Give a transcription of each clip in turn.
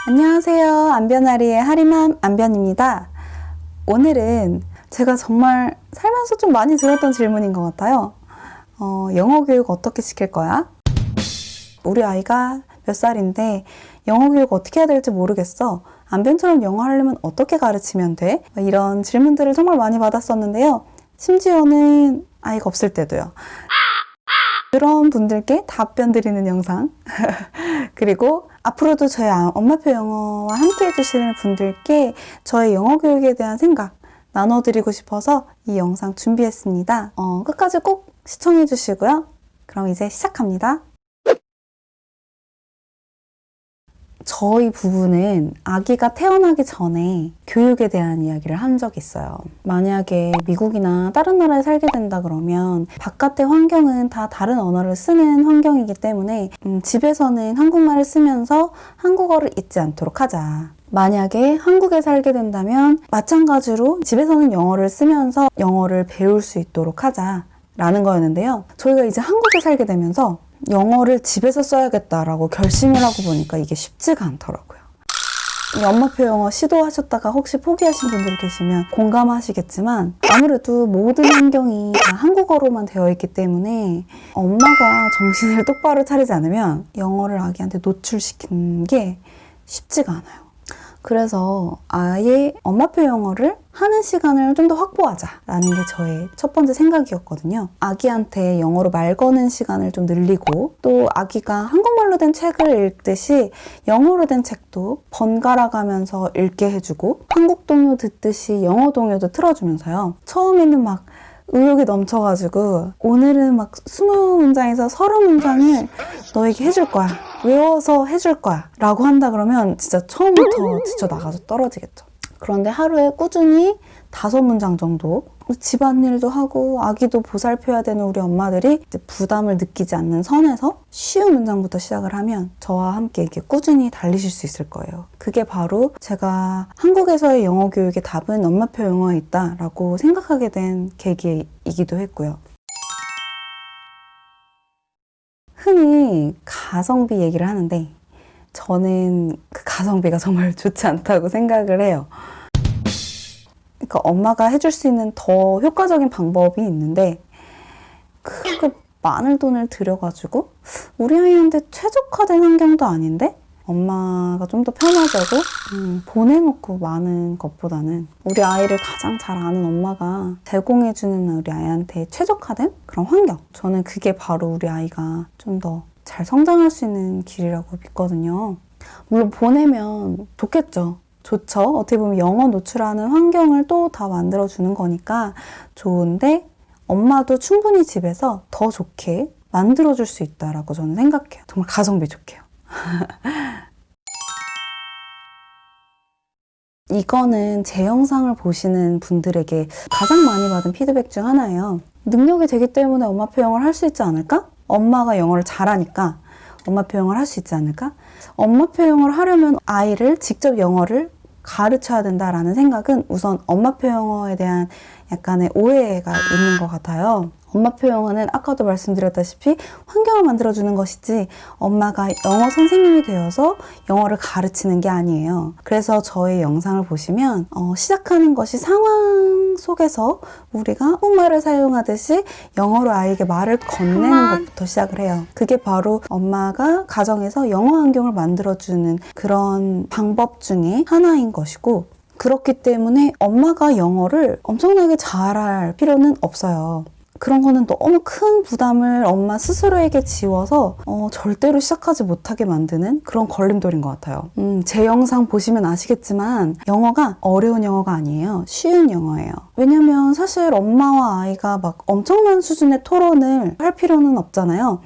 안녕하세요. 안변아리의 하리맘 안변입니다. 오늘은 제가 정말 살면서 좀 많이 들었던 질문인 것 같아요. 영어 교육 어떻게 시킬 거야? 우리 아이가 몇 살인데 영어 교육 어떻게 해야 될지 모르겠어. 안변처럼 영어 하려면 어떻게 가르치면 돼? 이런 질문들을 정말 많이 받았었는데요. 심지어는 아이가 없을 때도요. 그런 분들께 답변 드리는 영상 그리고 앞으로도 저희 엄마표 영어와 함께 해주시는 분들께 저의 영어 교육에 대한 생각 나눠드리고 싶어서 이 영상 준비했습니다. 끝까지 꼭 시청해 주시고요. 그럼 이제 시작합니다. 저희 부부는 아기가 태어나기 전에 교육에 대한 이야기를 한 적이 있어요. 만약에 미국이나 다른 나라에 살게 된다 그러면 바깥의 환경은 다 다른 언어를 쓰는 환경이기 때문에 집에서는 한국말을 쓰면서 한국어를 잊지 않도록 하자. 만약에 한국에 살게 된다면 마찬가지로 집에서는 영어를 쓰면서 영어를 배울 수 있도록 하자 라는 거였는데요. 저희가 이제 한국에 살게 되면서 영어를 집에서 써야겠다라고 결심을 하고 보니까 이게 쉽지가 않더라고요. 이 엄마표 영어 시도하셨다가 혹시 포기하신 분들 계시면 공감하시겠지만 아무래도 모든 환경이 다 한국어로만 되어 있기 때문에 엄마가 정신을 똑바로 차리지 않으면 영어를 아기한테 노출시키는 게 쉽지가 않아요. 그래서 아예 엄마표 영어를 하는 시간을 좀 더 확보하자라는 게 저의 첫 번째 생각이었거든요. 아기한테 영어로 말 거는 시간을 좀 늘리고 또 아기가 한국말로 된 책을 읽듯이 영어로 된 책도 번갈아 가면서 읽게 해주고 한국 동요 듣듯이 영어 동요도 틀어주면서요. 처음에는 막 의욕이 넘쳐가지고 오늘은 막 20문장에서 30문장을 너에게 해줄 거야. 외워서 해줄 거야. 라고 한다 그러면 진짜 처음부터 지쳐 나가서 떨어지겠죠. 그런데 하루에 꾸준히 5문장 정도 집안일도 하고 아기도 보살펴야 되는 우리 엄마들이 이제 부담을 느끼지 않는 선에서 쉬운 문장부터 시작을 하면 저와 함께 이렇게 꾸준히 달리실 수 있을 거예요. 그게 바로 제가 한국에서의 영어 교육의 답은 엄마표 영어에 있다라고 생각하게 된 계기이기도 했고요. 흔히 가성비 얘기를 하는데 저는 그 가성비가 정말 좋지 않다고 생각을 해요. 그러니까 엄마가 해줄 수 있는 더 효과적인 방법이 있는데 그렇게 많은 돈을 들여가지고 우리 아이한테 최적화된 환경도 아닌데 엄마가 좀 더 편하자고 보내놓고 마는 것보다는 우리 아이를 가장 잘 아는 엄마가 제공해주는 우리 아이한테 최적화된 그런 환경, 저는 그게 바로 우리 아이가 좀 더 잘 성장할 수 있는 길이라고 믿거든요. 물론 보내면 좋겠죠. 좋죠. 어떻게 보면 영어 노출하는 환경을 또 다 만들어주는 거니까 좋은데 엄마도 충분히 집에서 더 좋게 만들어줄 수 있다라고 저는 생각해요. 정말 가성비 좋게요. 이거는 제 영상을 보시는 분들에게 가장 많이 받은 피드백 중 하나예요. 능력이 되기 때문에 엄마표 영어를 할 수 있지 않을까? 엄마가 영어를 잘하니까 엄마표 영어를 할 수 있지 않을까? 엄마표 영어를 하려면 아이를 직접 영어를 가르쳐야 된다라는 생각은 우선 엄마표 영어에 대한 약간의 오해가 있는 것 같아요. 엄마표 영어는 아까도 말씀드렸다시피 환경을 만들어주는 것이지 엄마가 영어 선생님이 되어서 영어를 가르치는 게 아니에요. 그래서 저의 영상을 보시면 시작하는 것이 상황 속에서 우리가 한국말을 사용하듯이 영어로 아이에게 말을 건네는 것부터 시작을 해요. 그게 바로 엄마가 가정에서 영어 환경을 만들어주는 그런 방법 중에 하나인 것이고, 그렇기 때문에 엄마가 영어를 엄청나게 잘할 필요는 없어요. 그런 거는 너무 큰 부담을 엄마 스스로에게 지워서 절대로 시작하지 못하게 만드는 그런 걸림돌인 것 같아요. 제 영상 보시면 아시겠지만 영어가 어려운 영어가 아니에요. 쉬운 영어예요. 왜냐면 사실 엄마와 아이가 막 엄청난 수준의 토론을 할 필요는 없잖아요.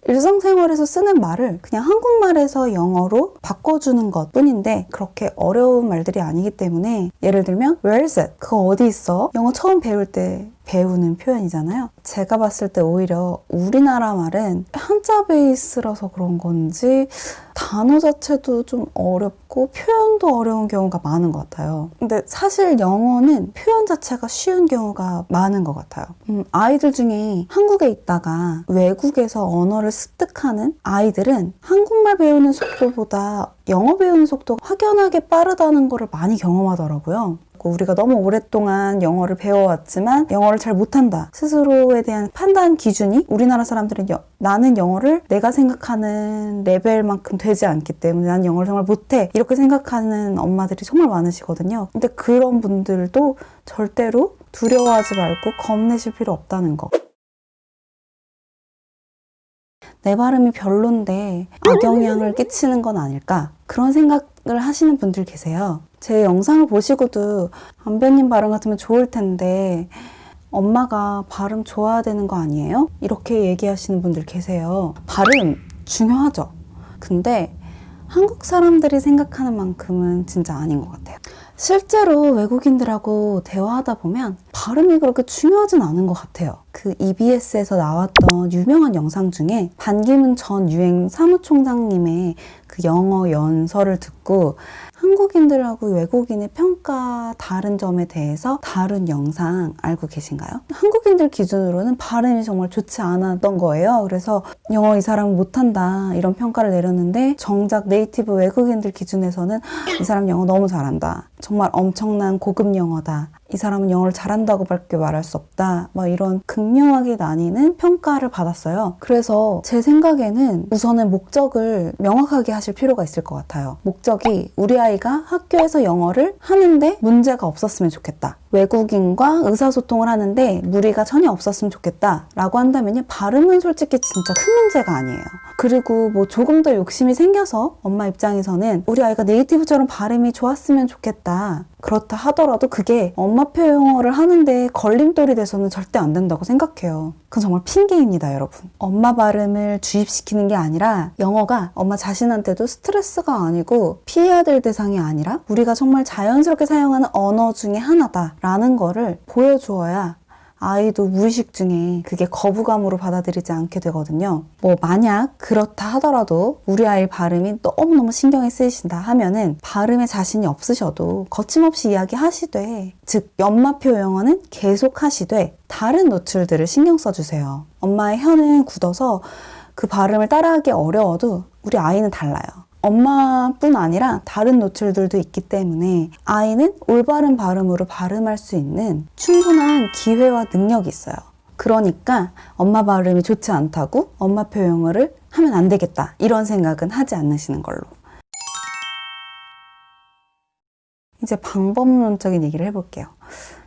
일상생활에서 쓰는 말을 그냥 한국말에서 영어로 바꿔주는 것 뿐인데 그렇게 어려운 말들이 아니기 때문에 예를 들면 Where is it? 그거 어디 있어? 영어 처음 배울 때 배우는 표현이잖아요. 제가 봤을 때 오히려 우리나라 말은 한자 베이스라서 그런 건지 단어 자체도 좀 어렵고 표현도 어려운 경우가 많은 것 같아요. 근데 사실 영어는 표현 자체가 쉬운 경우가 많은 것 같아요. 아이들 중에 한국에 있다가 외국에서 언어를 습득하는 아이들은 한국말 배우는 속도보다 영어 배우는 속도가 확연하게 빠르다는 거를 많이 경험하더라고요. 우리가 너무 오랫동안 영어를 배워왔지만 영어를 잘 못한다. 스스로에 대한 판단 기준이 우리나라 사람들은 나는 영어를 내가 생각하는 레벨만큼 되지 않기 때문에 난 영어를 정말 못해. 이렇게 생각하는 엄마들이 정말 많으시거든요. 근데 그런 분들도 절대로 두려워하지 말고 겁내실 필요 없다는 거. 내 발음이 별론데 악영향을 끼치는 건 아닐까? 그런 생각을 하시는 분들 계세요. 제 영상을 보시고도 안배님 발음 같으면 좋을 텐데 엄마가 발음 좋아야 되는 거 아니에요? 이렇게 얘기하시는 분들 계세요. 발음 중요하죠. 근데 한국 사람들이 생각하는 만큼은 진짜 아닌 것 같아요. 실제로 외국인들하고 대화하다 보면 발음이 그렇게 중요하진 않은 것 같아요. 그 EBS에서 나왔던 유명한 영상 중에 반기문 전 유엔 사무총장님의 그 영어 연설을 듣고 한국인들하고 외국인의 평가 다른 점에 대해서 다룬 영상 알고 계신가요? 한국인들 기준으로는 발음이 정말 좋지 않았던 거예요. 그래서 영어 이 사람은 못한다 이런 평가를 내렸는데 정작 네이티브 외국인들 기준에서는 이 사람 영어 너무 잘한다. 정말 엄청난 고급 영어다. 이 사람은 영어를 잘한다고밖에 말할 수 없다. 막 이런 극명하게 나뉘는 평가를 받았어요. 그래서 제 생각에는 우선은 목적을 명확하게 하실 필요가 있을 것 같아요. 목적이 우리 아이가 학교에서 영어를 하는데 문제가 없었으면 좋겠다. 외국인과 의사소통을 하는데 무리가 전혀 없었으면 좋겠다 라고 한다면요, 발음은 솔직히 진짜 큰 문제가 아니에요. 그리고 뭐 조금 더 욕심이 생겨서 엄마 입장에서는 우리 아이가 네이티브처럼 발음이 좋았으면 좋겠다, 그렇다 하더라도 그게 엄마표 영어를 하는데 걸림돌이 돼서는 절대 안 된다고 생각해요. 그건 정말 핑계입니다, 여러분. 엄마 발음을 주입시키는 게 아니라 영어가 엄마 자신한테도 스트레스가 아니고 피해야 될 대상이 아니라 우리가 정말 자연스럽게 사용하는 언어 중에 하나다 라는 거를 보여주어야 아이도 무의식 중에 그게 거부감으로 받아들이지 않게 되거든요. 뭐 만약 그렇다 하더라도 우리 아이 발음이 너무너무 신경이 쓰이신다 하면은 발음에 자신이 없으셔도 거침없이 이야기하시되, 즉 엄마표 영어는 계속 하시되 다른 노출들을 신경 써주세요. 엄마의 혀는 굳어서 그 발음을 따라하기 어려워도 우리 아이는 달라요. 엄마뿐 아니라 다른 노출들도 있기 때문에 아이는 올바른 발음으로 발음할 수 있는 충분한 기회와 능력이 있어요. 그러니까 엄마 발음이 좋지 않다고 엄마표 영어를 하면 안 되겠다 이런 생각은 하지 않으시는 걸로. 이제 방법론적인 얘기를 해볼게요.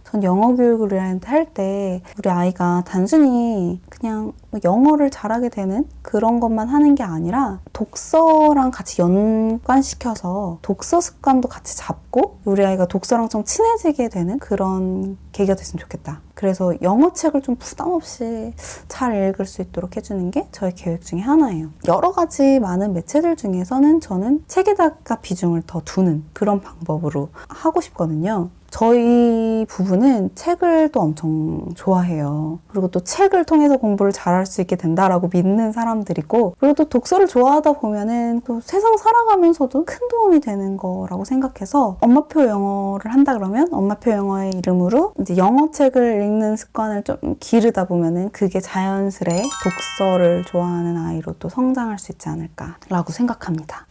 전 영어 교육을 할 때 우리 아이가 단순히 그냥 영어를 잘하게 되는 그런 것만 하는 게 아니라 독서랑 같이 연관시켜서 독서 습관도 같이 잡고 우리 아이가 독서랑 좀 친해지게 되는 그런 계기가 됐으면 좋겠다. 그래서 영어 책을 좀 부담 없이 잘 읽을 수 있도록 해주는 게 저의 계획 중에 하나예요. 여러 가지 많은 매체들 중에서는 저는 책에다가 비중을 더 두는 그런 방법으로 하고 싶거든요. 저희 부부는 책을 또 엄청 좋아해요. 그리고 또 책을 통해서 공부를 잘할 수 있게 된다라고 믿는 사람들이고, 그리고 또 독서를 좋아하다 보면은 또 세상 살아가면서도 큰 도움이 되는 거라고 생각해서 엄마표 영어를 한다 그러면 엄마표 영어의 이름으로 이제 영어 책을 읽는 습관을 좀 기르다 보면은 그게 자연스레 독서를 좋아하는 아이로 또 성장할 수 있지 않을까라고 생각합니다.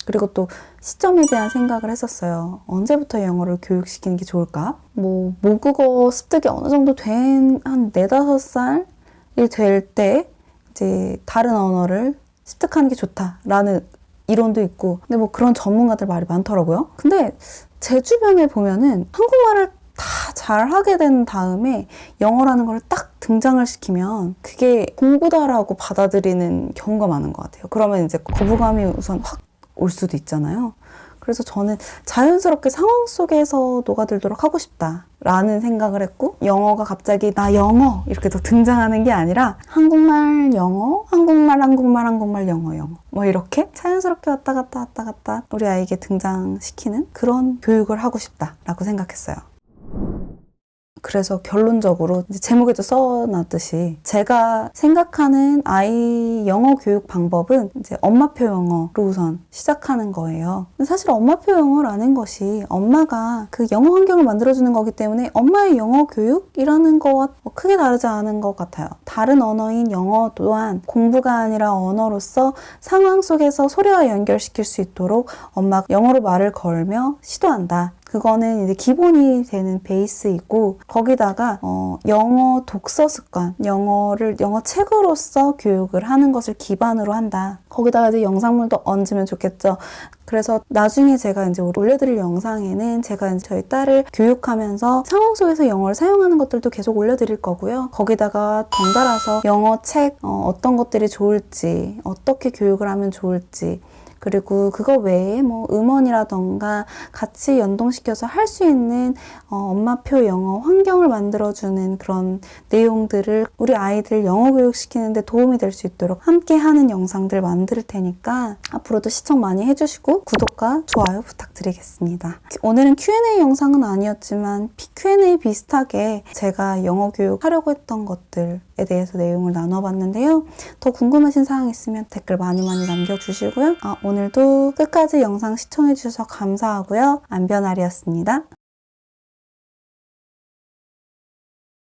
그리고 또 시점에 대한 생각을 했었어요. 언제부터 영어를 교육시키는 게 좋을까? 모국어 습득이 어느 정도 된 한 4, 5살이 될 때 이제 다른 언어를 습득하는 게 좋다라는 이론도 있고, 근데 그런 전문가들 말이 많더라고요. 근데 제 주변에 보면은 한국말을 다 잘하게 된 다음에 영어라는 걸 딱 등장을 시키면 그게 공부다라고 받아들이는 경우가 많은 것 같아요. 그러면 이제 거부감이 우선 확 올 수도 있잖아요. 그래서 저는 자연스럽게 상황 속에서 녹아들도록 하고 싶다라는 생각을 했고, 영어가 갑자기 나 영어 이렇게 더 등장하는 게 아니라 한국말 영어, 한국말 영어 이렇게 자연스럽게 왔다 갔다 우리 아이에게 등장시키는 그런 교육을 하고 싶다라고 생각했어요. 그래서 결론적으로 이제 제목에도 써놨듯이 제가 생각하는 아이 영어 교육 방법은 이제 엄마표 영어로 우선 시작하는 거예요. 사실 엄마표 영어라는 것이 엄마가 그 영어 환경을 만들어주는 거기 때문에 엄마의 영어 교육이라는 거와 크게 다르지 않은 것 같아요. 다른 언어인 영어 또한 공부가 아니라 언어로서 상황 속에서 소리와 연결시킬 수 있도록 엄마가 영어로 말을 걸며 시도한다. 그거는 이제 기본이 되는 베이스이고 거기다가 영어 독서 습관, 영어 책으로서 교육을 하는 것을 기반으로 한다. 거기다가 이제 영상물도 얹으면 좋겠죠. 그래서 나중에 제가 이제 올려드릴 영상에는 제가 이제 저희 딸을 교육하면서 상황 속에서 영어를 사용하는 것들도 계속 올려드릴 거고요. 거기다가 덩달아서 영어 책 어떤 것들이 좋을지, 어떻게 교육을 하면 좋을지, 그리고 그거 외에 뭐 음원이라던가 같이 연동시켜서 할 수 있는 엄마표 영어 환경을 만들어주는 그런 내용들을 우리 아이들 영어 교육시키는데 도움이 될 수 있도록 함께 하는 영상들 만들 테니까 앞으로도 시청 많이 해주시고 구독과 좋아요 부탁드리겠습니다. 오늘은 Q&A 영상은 아니었지만 Q&A 비슷하게 제가 영어 교육하려고 했던 것들에 대해서 내용을 나눠봤는데요. 더 궁금하신 사항 있으면 댓글 많이 남겨주시고요. 오늘도 끝까지 영상 시청해주셔서 감사하고요. 안변아리였습니다.